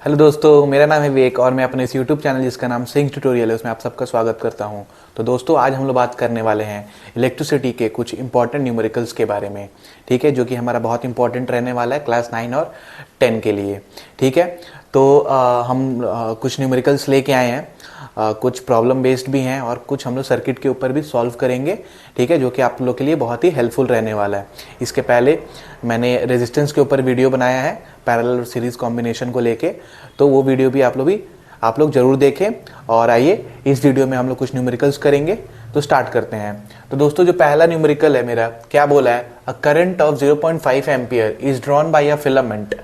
Hello दोस्तों, मेरा नाम है विवेक और मैं अपने इस यूट्यूब चैनल जिसका नाम सिंह ट्यूटोरियल है उसमें आप सबका स्वागत करता हूं। तो दोस्तों, आज हम लोग बात करने वाले हैं इलेक्ट्रिसिटी के कुछ इंपॉर्टेंट न्यूमेरिकल्स के बारे में। ठीक है, जो कि हमारा बहुत इंपॉर्टेंट रहने वाला है क्लास 9 और 10 के लिए। ठीक है, तो हम कुछ न्यूमेरिकल्स लेके आए हैं। कुछ प्रॉब्लम बेस्ड भी हैं और कुछ हम लोग सर्किट के ऊपर भी सॉल्व करेंगे। ठीक है, जो कि आप लोग के लिए बहुत ही हेल्पफुल रहने वाला है। इसके पहले मैंने रेजिस्टेंस के ऊपर वीडियो बनाया है पैरेलल और सीरीज कॉम्बिनेशन को लेके, तो वो वीडियो भी आप लोग जरूर देखें। और आइए इस वीडियो में हम लोग कुछ न्यूमेरिकल्स करेंगे। तो स्टार्ट करते हैं। तो दोस्तों, जो पहला न्यूमेरिकल है मेरा, क्या बोला है, अ current of 0.5 ampere is drawn by a filament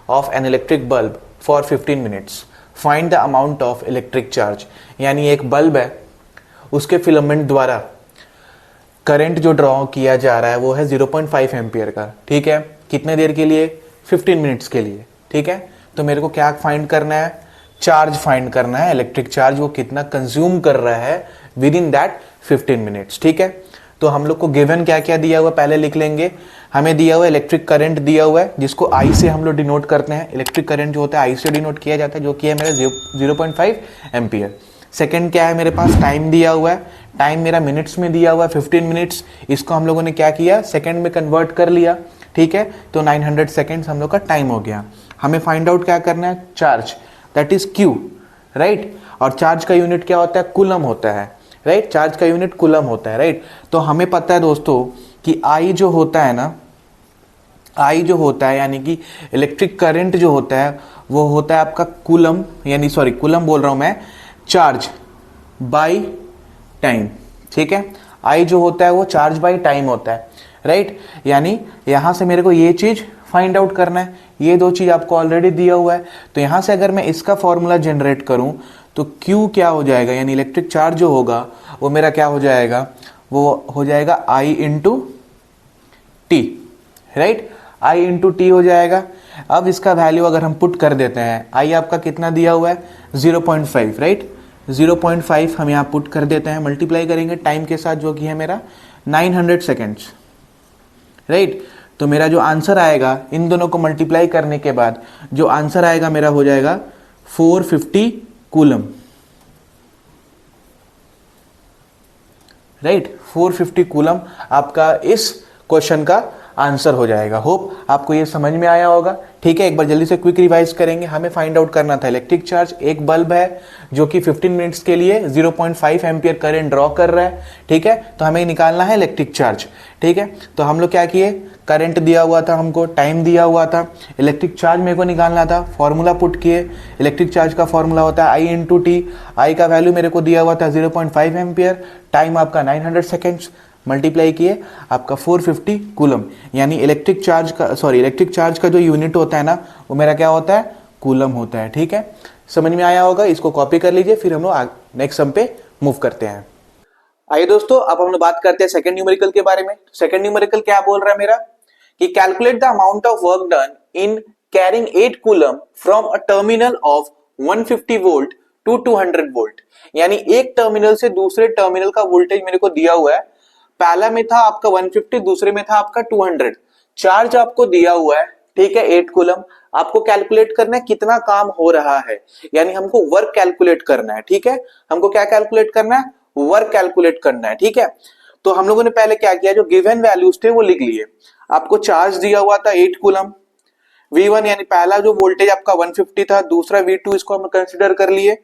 of an electric bulb for 15 minutes, find the amount of electric charge. यानी एक बल्ब है, उसके फिलामेंट द्वारा करंट जो ड्रॉ किया जा रहा है वो है 0.5 एम्पियर का। ठीक है, कितने देर के लिए? 15 मिनट्स के लिए। ठीक है, तो मेरे को क्या फाइंड करना है? चार्ज फाइंड करना है, इलेक्ट्रिक चार्ज वो कितना कंज्यूम कर रहा है विद इन दैट 15 मिनट्स। ठीक है, तो हम लोग को गिवन क्या क्या दिया हुआ पहले लिख लेंगे। हमें दिया हुआ इलेक्ट्रिक करंट दिया हुआ है, जिसको आई से हम लोग डिनोट करते हैं। इलेक्ट्रिक करंट जो होता है आई से डिनोट किया जाता है, जो कि है मेरा 0.5 एम्पियर। सेकंड क्या है, मेरे पास टाइम दिया हुआ है। टाइम मेरा मिनट्स में दिया हुआ है 15 मिनट्स। इसको हम लोगों ने क्या किया, सेकंड में कन्वर्ट कर लिया। ठीक है, तो 900 सेकेंड्स हम लोग का टाइम हो गया। हमें फाइंड आउट क्या करना है? Charge, that is Q, right. और चार्ज का यूनिट क्या होता है? कूलम होता है, राइट। चार्ज का यूनिट कूलम होता है, राइट। तो हमें पता है दोस्तों कि आई जो होता है ना, आई जो होता है यानी कि इलेक्ट्रिक करंट जो होता है वो होता है आपका कूलम, यानी सॉरी कूलम बोल रहा हूं मैं, चार्ज बाय टाइम। ठीक है, आई जो होता है वो चार्ज बाय टाइम होता है, राइट। यानी यहां से मेरे को ये चीज फाइंड आउट करना है। ये दो चीज आपको ऑलरेडी दिया हुआ है, तो यहां से अगर मैं इसका फॉर्मूला जनरेट करूं तो Q क्या हो जाएगा, यानी इलेक्ट्रिक चार्ज जो होगा वो मेरा क्या हो जाएगा, वो हो जाएगा I into T, right. I into T हो जाएगा। अब इसका वैल्यू अगर हम पुट कर देते हैं, I आपका कितना दिया हुआ है? 0.5, राइट। 0.5 हम यहाँ पुट कर देते हैं, मल्टीप्लाई करेंगे टाइम के साथ जो कि है मेरा 900 सेकेंड्स, राइट। तो मेरा जो आंसर आएगा इन दोनों को मल्टीप्लाई करने के बाद जो आंसर आएगा मेरा हो जाएगा 450 कूलम, राइट। 450 कूलम आपका इस क्वेश्चन का आंसर हो जाएगा। होप आपको ये समझ में आया होगा। ठीक है, एक बार जल्दी से क्विक रिवाइज करेंगे। हमें फाइंड आउट करना था इलेक्ट्रिक चार्ज। एक बल्ब है जो कि 15 मिनट्स के लिए 0.5 एम्पियर करंट ड्रॉ कर रहा है। ठीक है, तो हमें निकालना है इलेक्ट्रिक चार्ज। ठीक है, तो हम लोग क्या किए, करंट दिया हुआ था हमको, टाइम दिया हुआ था, इलेक्ट्रिक चार्ज मेरे को निकालना था, फॉर्मूला पुट किए। इलेक्ट्रिक चार्ज का फॉर्मूला होता है आई इंटू टी। आई का वैल्यू मेरे को दिया हुआ था 0.5 एम्पियर, टाइम आपका 900 सेकेंड्स, मल्टीप्लाई किए आपका 450 कूलम। यानी इलेक्ट्रिक चार्ज का जो यूनिट होता है ना वो मेरा क्या होता है? कूलम होता है। ठीक है, समझ में आया होगा। इसको कॉपी कर लीजिए, फिर हम लोग नेक्स्ट सम पे मूव करते हैं। आइए दोस्तों, अब हम लोग बात करते हैं सेकंड न्यूमेरिकल के बारे में। सेकंड न्यूमेरिकल क्या बोल रहा है मेरा कि calculate the amount of work done in carrying 8 coulomb from a terminal of 150 volt to 200 volt. यानी एक टर्मिनल से दूसरे टर्मिनल का वोल्टेज मेरे को दिया हुआ है। पहला में था आपका 150, दूसरे में था आपका 200। चार्ज आपको दिया हुआ है, ठीक है, 8 कूलम। आपको कैलकुलेट करना है कितना काम हो रहा है, यानी हमको वर्क कैलकुलेट करना है। ठीक है, हमको क्या कैलकुलेट करना है? वर्क कैलकुलेट करना है। ठीक है, तो हम लोगों ने पहले क्या किया, जो गिवन वैल्यूज थे वो लिख लिए। आपको चार्ज दिया हुआ था 8 कूलम। V1 यानी पहला जो वोल्टेज आपका 150 था, दूसरा V2 इसको हम कंसिडर कर लिए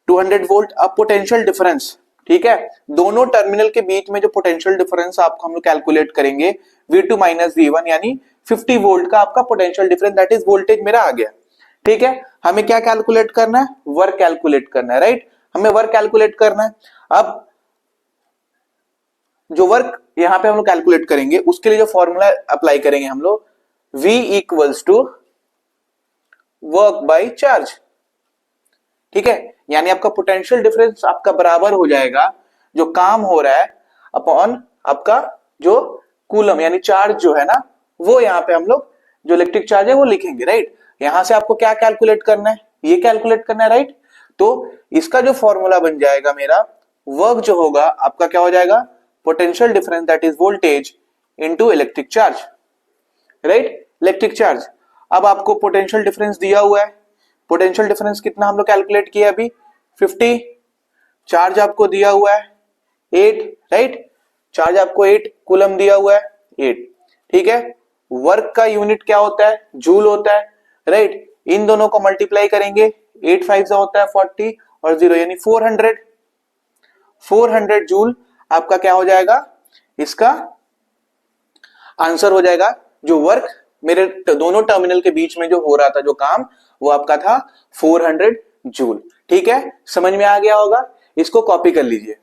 200 वोल्ट। अब पोटेंशियल डिफरेंस, ठीक है, दोनों टर्मिनल के बीच में जो पोटेंशियल डिफरेंस आपको हम लोग कैलकुलेट करेंगे V2 माइनस V1 यानी 50 वोल्ट का आपका potential difference, that is voltage मेरा आ गया। ठीक है, हमें क्या कैलकुलेट करना है? वर्क कैलकुलेट करना है, राइट। हमें वर्क कैलकुलेट करना है। अब जो वर्क यहां पे हम लोग कैलकुलेट करेंगे उसके लिए जो फॉर्मूला अप्लाई करेंगे हम लोग, V equals to work by charge. ठीक है, यानी आपका पोटेंशियल डिफरेंस आपका बराबर हो जाएगा जो काम हो रहा है अपॉन आपका जो कूलम यानी चार्ज जो है ना, वो यहां पे हम लोग जो इलेक्ट्रिक चार्ज है वो लिखेंगे, राइट। यहां से आपको क्या कैलकुलेट करना है? ये कैलकुलेट करना है, राइट। तो इसका जो फॉर्मूला बन जाएगा मेरा, वर्क जो होगा आपका क्या हो जाएगा? Potential difference that is voltage into electric charge, right, electric charge. अब आपको पोटेंशियल डिफरेंस दिया हुआ है, पोटेंशियल डिफरेंस कितना हम लोग कैलकुलेट किया अभी 50, चार्ज आपको दिया हुआ है 8, राइट, चार्ज आपको 8 कूलम दिया हुआ है 8, ठीक है। वर्क का यूनिट क्या होता है, जूल होता है, राइट। इन दोनों को मल्टीप्लाई करेंगे, 8 5 से होता है 40 और 0 यानी 400 जूल आपका क्या हो जाएगा, इसका आंसर हो जाएगा। जो वर्क मेरे दोनों टर्मिनल के बीच में जो हो रहा था जो काम, वो आपका था 400 जूल, ठीक है। समझ में आ गया होगा, इसको कॉपी कर लीजिए।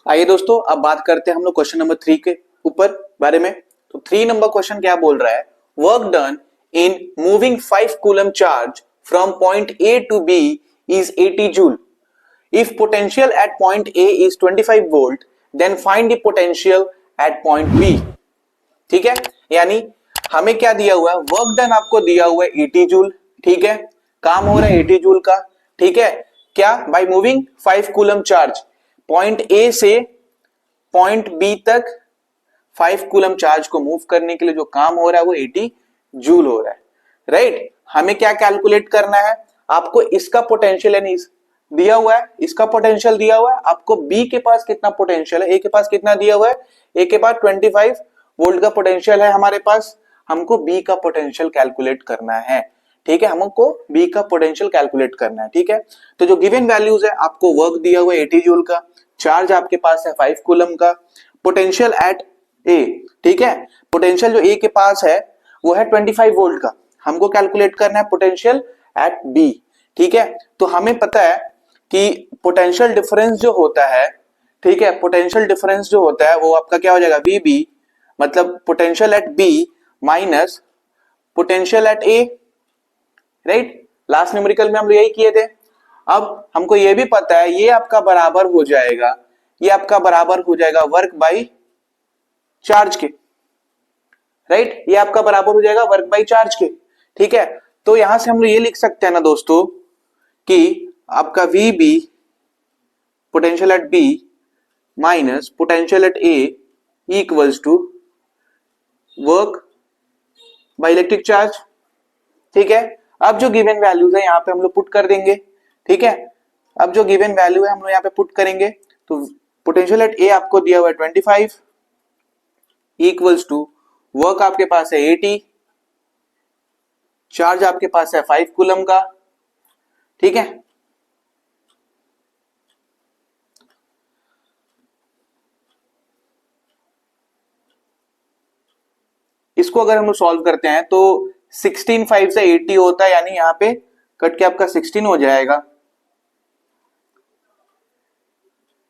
आइए दोस्तों अब बात करते हैं हम लोग क्वेश्चन नंबर 3 के ऊपर बारे में। तो 3 नंबर क्वेश्चन क्या बोल रहा है, work done in moving 5 coulomb charge from point A to B is 80 joule. If potential at point A is 25 volt, then find the potential at point B. ठीक है, यानी हमें क्या दिया हुआ है, वर्क डन आपको दिया हुआ है 80 जूल, ठीक है, काम हो रहा है 80 जूल का, ठीक है। क्या, by moving 5 coulomb charge, point A से पॉइंट बी तक 5 कूलम चार्ज को मूव करने के लिए जो काम हो रहा है वो 80 जूल हो रहा है, राइट। हमें क्या कैलकुलेट करना है, आपको इसका पोटेंशियल यानी दिया हुआ है, इसका पोटेंशियल दिया हुआ है, आपको बी के पास कितना पोटेंशियल है, ए के पास कितना दिया हुआ है, ए के पास 25 वोल्ट का पोटेंशियल है हमारे पास, हमको बी का पोटेंशियल कैलकुलेट करना है, ठीक है, हमको बी का पोटेंशियल कैलकुलेट करना है, ठीक है। तो जो गिवन वैल्यूज है, आपको वर्क दिया हुआ है 80 जूल का, चार्ज आपके पास है 5 कूलम का, पोटेंशियल एट ए, ठीक है, पोटेंशियल जो ए के पास है वो है 25 वोल्ट का, हमको कैलकुलेट करना है पोटेंशियल एट बी, ठीक है। तो हमें पता है कि पोटेंशियल डिफरेंस जो होता है, ठीक है, पोटेंशियल डिफरेंस जो होता है वो आपका क्या हो जाएगा, वी बी, मतलब potential at B minus potential at A, right. Last numerical में हम लोग यही किए थे। अब हमको ये भी पता है ये आपका बराबर हो जाएगा, ये आपका बराबर हो जाएगा वर्क बाई चार्ज के, राइट, ये आपका बराबर हो जाएगा वर्क बाई चार्ज के, ठीक है। तो यहां से हम लोग ये लिख सकते हैं ना दोस्तों कि आपका V B potential at B minus potential at A equals to work by electric charge, ठीक है। अब जो गिवन वैल्यूज है यहाँ पे हम लोग पुट कर देंगे, ठीक है। अब जो गिवन वैल्यू है हम लोग यहाँ पे पुट करेंगे, तो पोटेंशियल एट ए आपको दिया हुआ है 25 इक्वल्स टू वर्क आपके पास है 80, चार्ज आपके पास है 5 कूलम का, ठीक है। इसको अगर हम लोग सॉल्व करते हैं तो 16 5 से 80 होता है, यानी यहाँ पे कट के आपका 16 हो जाएगा,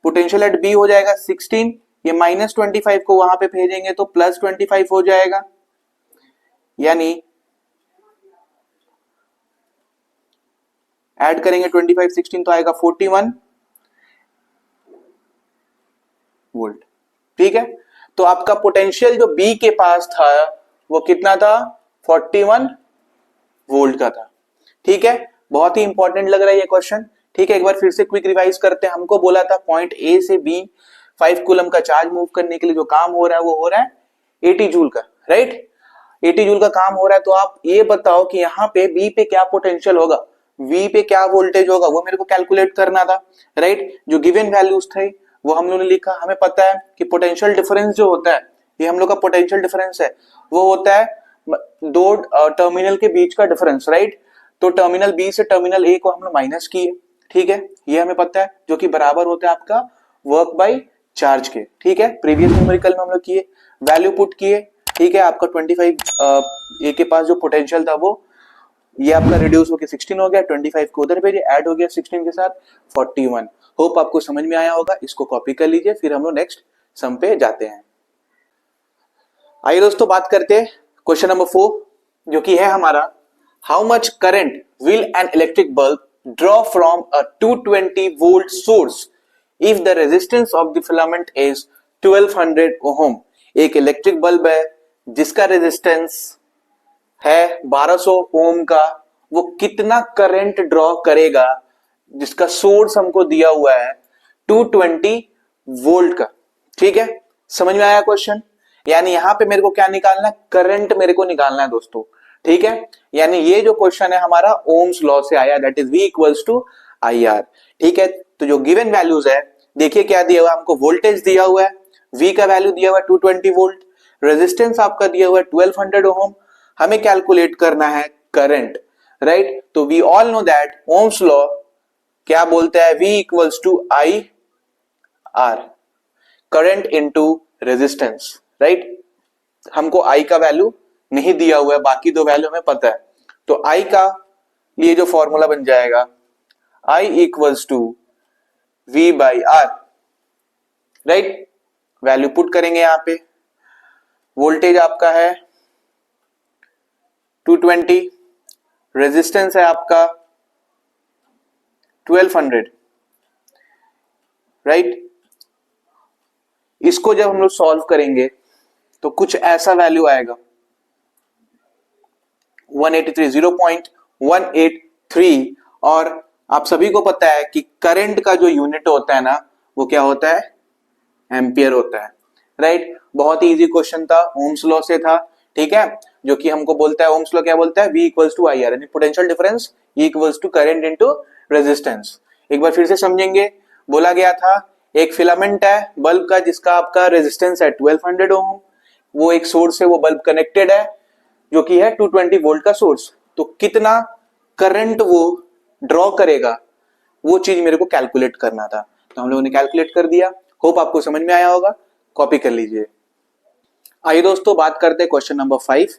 पोटेंशियल एट बी हो जाएगा 16, ये माइनस 25 को वहां पे भेजेंगे तो प्लस 25 हो जाएगा, यानी ऐड करेंगे 25 16 तो आएगा 41 वोल्ट, ठीक है। तो आपका पोटेंशियल जो बी के पास था वो कितना था, 41 वोल्ट का था, ठीक है। बहुत ही इंपॉर्टेंट लग रहा है ये क्वेश्चन, ठीक है। एक बार फिर से क्विक रिवाइज करते हैं। हमको बोला था पॉइंट ए से बी 5 कूलम का चार्ज मूव करने के लिए जो काम हो रहा है वो हो रहा है 80 जूल का, राइट, 80 जूल का काम हो रहा है। तो आप ये बताओ कि यहाँ पे बी पे क्या पोटेंशियल होगा, वी पे क्या वोल्टेज होगा, वो मेरे को कैलकुलेट करना था, राइट। जो गिवन वैल्यूज थे वो हम लोगों ने लिखा। हमें पता है कि पोटेंशियल डिफरेंस जो होता है, ये हम लोग का पोटेंशियल डिफरेंस है, वो होता है दो टर्मिनल के बीच का डिफरेंस, राइट। तो टर्मिनल बी से टर्मिनल ए को हम लोग माइनस किए, ठीक है, ये हमें पता है, जो कि बराबर होता है आपका वर्क बाय चार्ज के, ठीक है। प्रीवियस न्यूमेरिकल में हम लोग किए, वैल्यू पुट किए, ठीक है। आपका 25 ए के पास जो पोटेंशियल था वो ये आपका रिड्यूस होकर 16 हो गया, 25 को उधर भेजे, ऐड हो गया 16 के साथ 41। होप आपको समझ में आया होगा, इसको कॉपी कर लीजिए, फिर हम लोग नेक्स्ट सम पे जाते हैं। आइए दोस्तों बात करते हैं क्वेश्चन नंबर 4, जो कि है हमारा, how much current will an electric bulb draw from a 220 volt source if the resistance of the filament is 1200 ओम। एक इलेक्ट्रिक बल्ब है जिसका रेजिस्टेंस है 1200 ओम का, वो कितना करंट ड्रॉ करेगा, जिसका सोर्स हमको दिया हुआ है 220 वोल्ट का, ठीक है। समझ में आया क्वेश्चन, यानी यहां पे मेरे को क्या निकालना है, करंट मेरे को निकालना है दोस्तों। ठीक है, यानी ये जो क्वेश्चन है हमारा ओम्स लॉ से आया, that is V equals to I R. ठीक है, तो जो गिवन वैल्यूज है, देखिए क्या दिया हुआ है हमको, वोल्टेज दिया हुआ है, V का वैल्यू दिया हुआ है 220 वोल्ट, रेजिस्टेंस आपका दिया हुआ है 1200 ओम, हमें कैलकुलेट करना है करंट, राइट। तो we all know that Ohm's law क्या बोलता है, V equals to I R, current into resistance, right. हमको I का वैल्यू नहीं दिया हुआ है, बाकी दो वैल्यू हमें पता है, तो I का लिए जो फॉर्मूला बन जाएगा I equals to V by R, right. Value put करेंगे यहां पे, वोल्टेज आपका है 220, रेजिस्टेंस है आपका 1200, राइट। इसको जब हम लोग सॉल्व करेंगे तो कुछ ऐसा वैल्यू आएगा 183, 0.183, और आप सभी को पता है कि करंट का जो यूनिट होता है ना, वो क्या होता है, एम्पियर होता है, राइट। बहुत ही इजी क्वेश्चन था, ओम्स लॉ से था, ठीक है, जो कि हमको बोलता है, ओम्स लॉ क्या बोलता है, V equals to I R, यानी potential difference E equals to current into resistance. एक बार फिर से समझेंगे, बोला गया था एक फिलामेंट है बल्ब का जिसका आपका रेजिस्टेंस है 1200 ओम, वो एक सोर्स है, वो बल्ब कनेक्टेड है जो कि है 220 वोल्ट का सोर्स, तो कितना करंट वो ड्रॉ करेगा वो चीज मेरे को कैलकुलेट करना था, तो हम लोगों ने कैलकुलेट कर दिया। होप आपको समझ में आया होगा, कॉपी कर लीजिए। आइए दोस्तों बात करते हैं क्वेश्चन नंबर 5।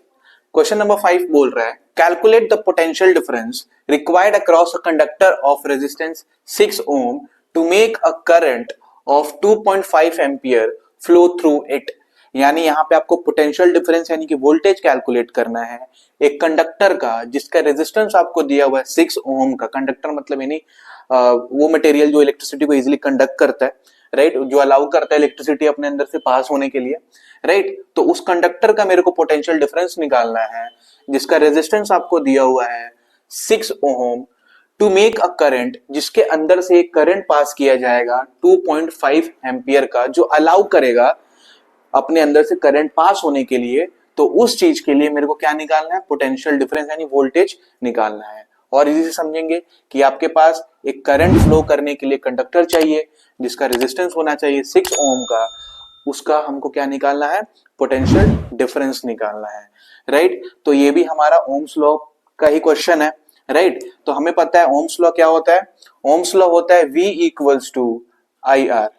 क्वेश्चन नंबर 5 बोल रहा है, calculate the potential difference required across a conductor of resistance 6 ohm to make a current of 2.5 ampere flow through it. यानी यहाँ पे आपको पोटेंशियल डिफरेंस यानी कि वोल्टेज कैलकुलेट करना है एक कंडक्टर का जिसका रेजिस्टेंस आपको दिया हुआ है 6 ओम का। कंडक्टर मतलब यानी वो मटेरियल जो इलेक्ट्रिसिटी को इजीली कंडक्ट करता है, राइट, जो अलाउ करता है इलेक्ट्रिसिटी अपने अंदर से पास होने के लिए, राइट। तो उस कंडक्टर का मेरे को पोटेंशियल डिफरेंस निकालना है जिसका रेजिस्टेंस आपको दिया हुआ है 6 ohm, to make a current जिसके अंदर से एक करंट पास किया जाएगा 2.5 एम्पियर का, जो अलाउ करेगा अपने अंदर से करंट पास होने के लिए। तो उस चीज के लिए मेरे को क्या निकालना है, पोटेंशियल डिफरेंस यानी वोल्टेज निकालना है। और इसी से समझेंगे कि आपके पास एक करंट फ्लो करने के लिए कंडक्टर चाहिए जिसका रेजिस्टेंस होना चाहिए 6 ओम का, उसका हमको क्या निकालना है, पोटेंशियल डिफरेंस निकालना है, राइट। तो ये भी हमारा ओम्स लॉ का ही क्वेश्चन है, राइट। तो हमें पता है ओम्स लॉ क्या होता है, ओम्स लॉ होता है V equals to I R,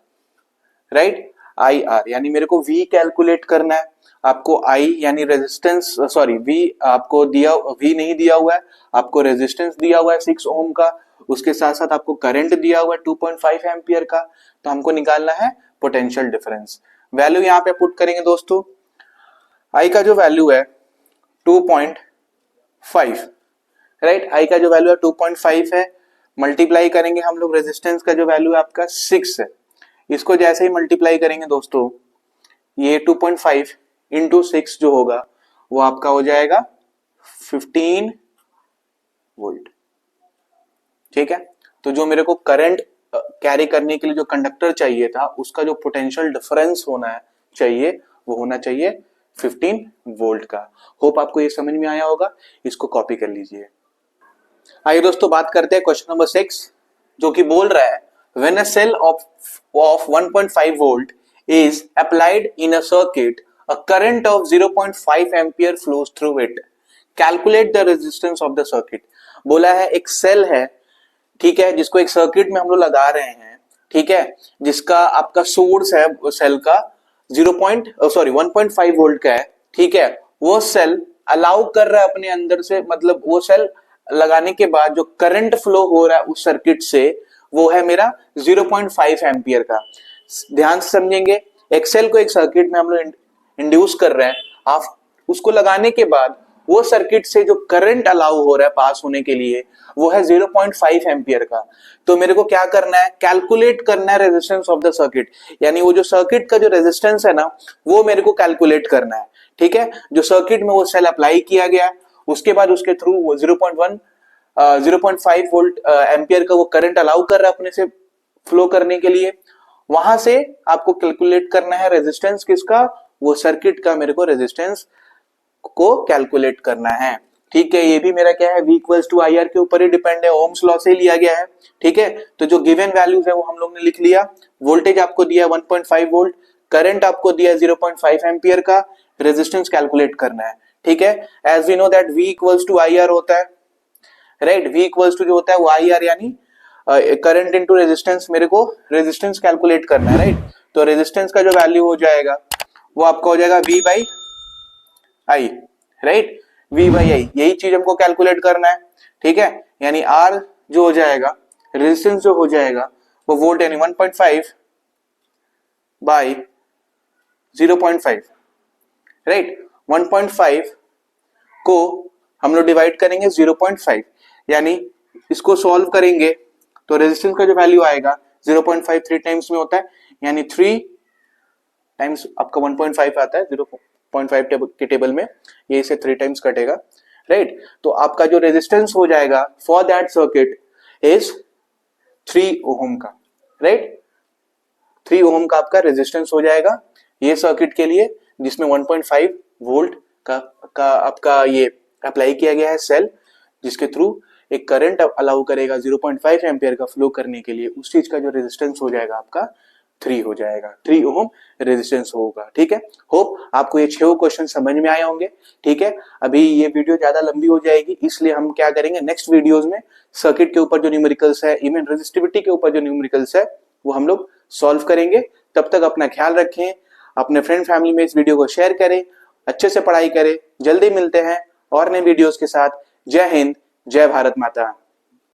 right. I R यानी मेरे को V कैलकुलेट करना है, आपको I यानी रेजिस्टेंस, सॉरी V आपको दिया, V नहीं दिया हुआ है, आपको रेजिस्टेंस दिया हुआ है 6 ओम का, उसके साथ साथ आपको करंट दिया हुआ है 2.5 एम्पियर का, तो हमको निकालना है पोटेंशियल डिफरेंस। वैल्यू यहाँ पे पुट करेंगे दोस्तों, I का जो वैल्यू है 2.5, राइट, I का जो वैल्यू है 2.5 है, मल्टीप्लाई करेंगे हम लोग रेजिस्टेंस का जो वैल्यू है आपका 6 है, इसको जैसे ही मल्टीप्लाई करेंगे दोस्तों, ये 2.5 इंटू 6 जो होगा वो आपका हो जाएगा 15 वोल्ट, ठीक है। तो जो मेरे को करंट कैरी करने के लिए जो कंडक्टर चाहिए था उसका जो पोटेंशियल डिफरेंस होना चाहिए वो होना चाहिए 15 वोल्ट का। होप आपको ये समझ में आया होगा, इसको कॉपी कर लीजिए। आइए दोस्तों बात करते हैं क्वेश्चन नंबर 6 जो कि बोल रहा है, when a cell of 1.5 volt is applied in a circuit, a current of 0.5 ampere flows through it. Calculate the resistance of the circuit. बोला है एक सेल है, ठीक है, जिसको एक सर्किट में हम लोग लगा रहे हैं, ठीक है, जिसका आपका सोर्स है सेल का 1.5 वोल्ट का है, ठीक है। वो सेल अलाउ कर रहा है अपने अंदर से, मतलब वो सेल लगाने के बाद जो करंट फ्लो हो रहा है उस सर्किट से वो है मेरा 0.5 एम्पियर का। ध्यान से समझेंगे, एक्सेल को एक सर्किट में हम लोग इंड्यूस कर रहे हैं, आप उसको लगाने के बाद वो सर्किट से जो करंट अलाउ हो रहा है पास होने के लिए वो है 0.5 एम्पियर का। तो मेरे को क्या करना है, कैलकुलेट करना है रेजिस्टेंस ऑफ द सर्किट, यानी वो जो सर्किट का जो रेजिस्टेंस है ना वो मेरे को कैलकुलेट करना है, ठीक है। जो सर्किट में वो सेल अप्लाई किया गया उसके बाद उसके थ्रू वो 0.5 वोल्ट एम्पियर का वो करंट अलाउ कर रहा है अपने से फ्लो करने के लिए, वहां से आपको कैलकुलेट करना है रेजिस्टेंस किसका, वो सर्किट का मेरे को रेजिस्टेंस को कैलकुलेट करना है। ठीक है, ये भी मेरा क्या है, V equals to I R के ऊपर ही डिपेंड है, ओम्स लॉ से लिया गया है। ठीक है, तो जो गिवन वैल्यूज है वो हम लोग ने लिख लिया। वोल्टेज आपको दिया 1.5 वोल्ट, करंट आपको दिया 0.5 एम्पियर का, रेजिस्टेंस कैलकुलेट करना है। ठीक है, as we know that V equals to I R होता है, राइट। V इक्वल्स टू जो होता है वो आई आर यानी करंट इनटू रेजिस्टेंस, मेरे को रेजिस्टेंस कैलकुलेट करना है, राइट। तो रेजिस्टेंस का जो वैल्यू हो जाएगा वो आपका हो जाएगा V by I, right. V by I, यही चीज हमको कैलकुलेट करना है। ठीक है, यानी R जो हो जाएगा, रेजिस्टेंस जो हो जाएगा वो वोल्ट यानी 1.5 बाई 0.5, राइट। 1.5 को हम लोग डिवाइड करेंगे 0.5, यानी इसको सॉल्व करेंगे तो रेजिस्टेंस का जो वैल्यू आएगा 0.5 3 टाइम्स में होता है, यानी 3 टाइम्स आपका 1.5 आता है 0.5 के टेबल में, ये इसे 3 टाइम्स कटेगा, राइट। तो आपका जो रेजिस्टेंस हो जाएगा फॉर दैट सर्किट इज 3 ओम का, राइट। 3 ओम का आपका रेजिस्टेंस हो जाएगा ये सर्किट के लिए, जिसमें 1.5 वोल्ट का आपका ये अप्लाई किया गया है सेल, जिसके थ्रू एक करंट अलाउ करेगा 0.5 एम्पियर का फ्लो करने के लिए। उस चीज का जो रेजिस्टेंस हो जाएगा आपका 3 हो जाएगा, 3 ओम रेजिस्टेंस होगा। ठीक है, होप आपको ये 6 क्वेश्चन समझ में आए होंगे। ठीक है, अभी ये वीडियो ज्यादा लंबी हो जाएगी, इसलिए हम क्या करेंगे नेक्स्ट वीडियोस में सर्किट के ऊपर जो न्यूमेरिकल्स है, इवन रेजिस्टिविटी के ऊपर जो न्यूमेरिकल्स है वो हम लोग सॉल्व करेंगे। तब तक अपना ख्याल रखें, अपने फ्रेंड फैमिली में इस वीडियो को शेयर करें, अच्छे से पढ़ाई करें। जल्दी मिलते हैं और नए वीडियोस के साथ। जय हिंद, जय भारत माता।